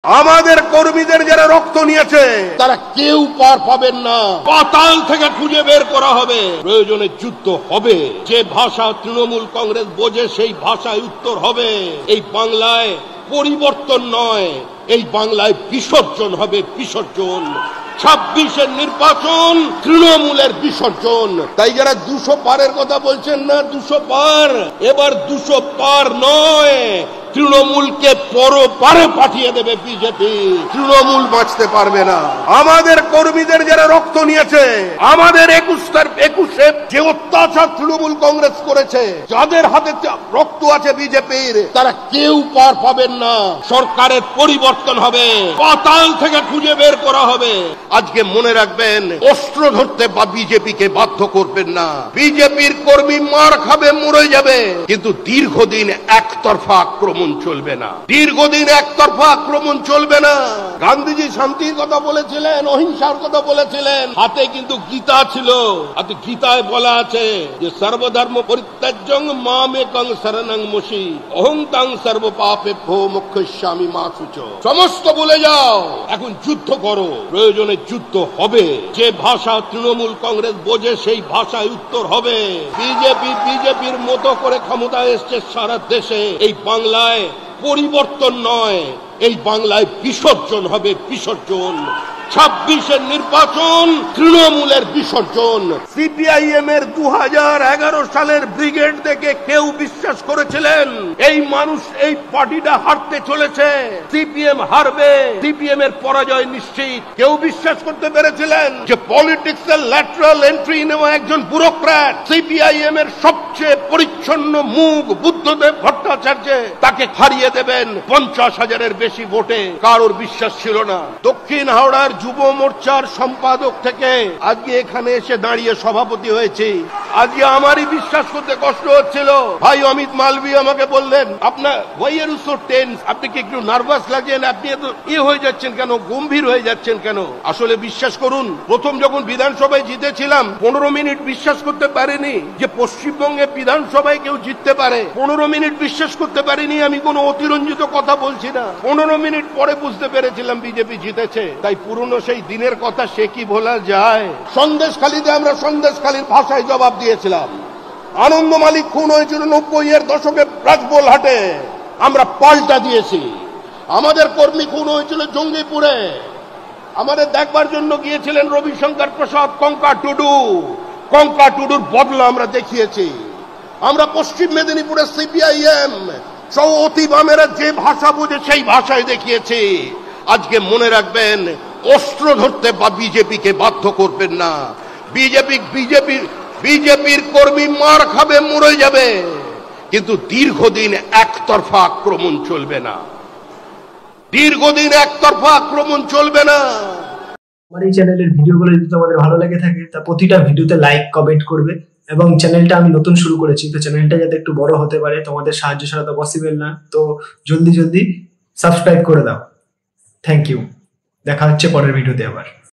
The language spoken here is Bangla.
আমাদের কর্মীদের যারা রক্ত নিয়েছে তারা কেউ পার পাবেন না, পাতাল থেকে খুঁজে বের করা হবে, প্রয়োজনে যুদ্ধ হবে। যে ভাষা তৃণমূল কংগ্রেস বোঝে সেই ভাষায় উত্তর হবে। এই বাংলায় পরিবর্তন নয়, এই বাংলায় বিসর্জন হবে, বিসর্জন। 26-এর নির্বাচন তৃণমূলের বিসর্জন। তাই যারা 200 পারের কথা বলছেন না, 200 পার, এবার 200 পার নয়, তৃণমূলকে পরপারে পাঠিয়ে দেবে বিজেপি। তৃণমূল বাঁচতে পারবে না। আমাদের কর্মীদের যারা রক্ত নিয়েছে, আমাদের 21-এ যে অত্যাচার তৃণমূল কংগ্রেস করেছে, যাদের হাতে রক্ত আছে বিজেপির, তারা কেউ পার পাবেন না। সরকারের পরিবর্তন হবে, পাতাল থেকে খুঁজে বের করা হবে। আজকে মনে রাখবেন, অস্ত্র ধরতে বা বিজেপিকে বাধ্য করবেন না। বিজেপির কর্মী মার খাবে, মরে যাবে, কিন্তু দীর্ঘদিন একতরফা আক্রমণ চলবে না। দীর্ঘদিন একতরফা আক্রমণ চলবে না। গান্ধীজি শান্তির কথা বলেছিলেন, অহিংসার কথা বলেছিলেন, হাতে কিন্তু গীতা ছিল। আর গীতায় বলা আছে যে সর্বধর্ম পরিত্যাজ্যং মামেকং শরণং মশি অহং তাং সর্ব পাপেভ্যো মোক্ষয়িষ্যামি মা শুচো। সমস্ত ভুলে যাও, এখন যুদ্ধ করো, প্রয়োজনে যুদ্ধ হবে। যে ভাষা তৃণমূল কংগ্রেস বোঝে সেই ভাষায় উত্তর হবে। বিজেপির মতো করে ক্ষমতায় এসছে সারা দেশে। এই বাংলায় পরিবর্তন নয়, এই বাংলায় বিসর্জন হবে, বিসর্জন। 26-এর নির্বাচন তৃণমূলের বিসর্জন। সিপিআইএম এর 2011 সালের ব্রিগেড দেখে কেউ বিশ্বাস করেছিলেন এই মানুষ, এই পার্টিটা হারতে চলেছে, সিপিএম হারবে, সিপিএম এর পরাজয় নিশ্চিত? কেউ বিশ্বাস করতে পেরেছিলেন যে পলিটিক্স এর ল্যাটারাল এন্ট্রি নেওয়া একজন ব্যুরোক্র্যাট, সিপিআইএম এর সবচেয়ে পরিচ্ছন্ন মুখ বুদ্ধদেব ভট্টাচার্য, তাকে হারিয়ে দেবেন 50,000-এর বেশি ভোটে? কারোর বিশ্বাস ছিল না। দক্ষিণ হাওড়ার যুব মোর্চার সম্পাদক থেকে আজকে এখানে এসে দাঁড়িয়ে সভাপতি হয়েছে। আজকে আমারই বিশ্বাস করতে কষ্ট হচ্ছিল। ভাই অমিত মালভি আমাকে বললেন, আপনার why are you so tense, আপনি কি একটু নার্ভাস লাগছেন, আপনি এত হয়ে যাচ্ছেন কেন, গম্ভীর হয়ে যাচ্ছেন কেন? আসলে বিশ্বাস করুন, প্রথম যখন বিধানসভায় জিতেছিলাম 15 মিনিট বিশ্বাস করতে পারিনি যে পশ্চিমবঙ্গে বিধানসভায় কেউ জিততে পারে। 15 মিনিট বিশ্বাস করতে পারিনি। আমি কোনো অতিরঞ্জিত কথা বলছি না। 15 মিনিট পরে বুঝতে পেরেছিলাম বিজেপি জিতেছে। তাই পুরনো সেই দিনের কথা সে কি ভোলা যায়? সন্দেশখালীতে আমরা সন্দেশখালীর ভাষায় জবাব দিয়েছিলাম। আনন্দ মালিক খুন হয়েছিল 90-এর দশকে রাজবোলহাটে, আমরা পাল্টা দিয়েছি। আমাদের কর্মী খুন হয়েছিল জঙ্গিপুরে, আমাদের দেখবার জন্য গিয়েছিলেন রবিশঙ্কর প্রসাদ, কঙ্কা টুডুর বদলা আমরা দেখিয়েছি। আমরা পশ্চিম মেদিনীপুরের সিপিআইএম সহ অতি বামেরা যে ভাষা বুঝে সেই ভাষায় দেখিয়েছি। আজকে মনে রাখবেন, অস্ত্র ধরতে বা বিজেপিকে বাধ্য করবেন না। বিজেপির কর্মী মার খাবে, মরে যাবে, কিন্তু দীর্ঘদিন একতরফা আক্রমণ চলবে না। দীর্ঘদিন একতরফা আক্রমণ চলবে না। আমার এই চ্যানেলের ভিডিওগুলো যদি তোমাদের ভালো লেগে থাকে, তা প্রতিটা ভিডিওতে লাইক কমেন্ট করবে। এবং চ্যানেলটা আমি নতুন শুরু করেছি, তো চ্যানেলটা যাতে একটু বড় হতে পারে, তোমাদের সাহায্য ছাড়া তো পসিবল না। তো জলদি সাবস্ক্রাইব করে দাও। Thank you. দেখা হচ্ছে পরের ভিডিওতে আবার।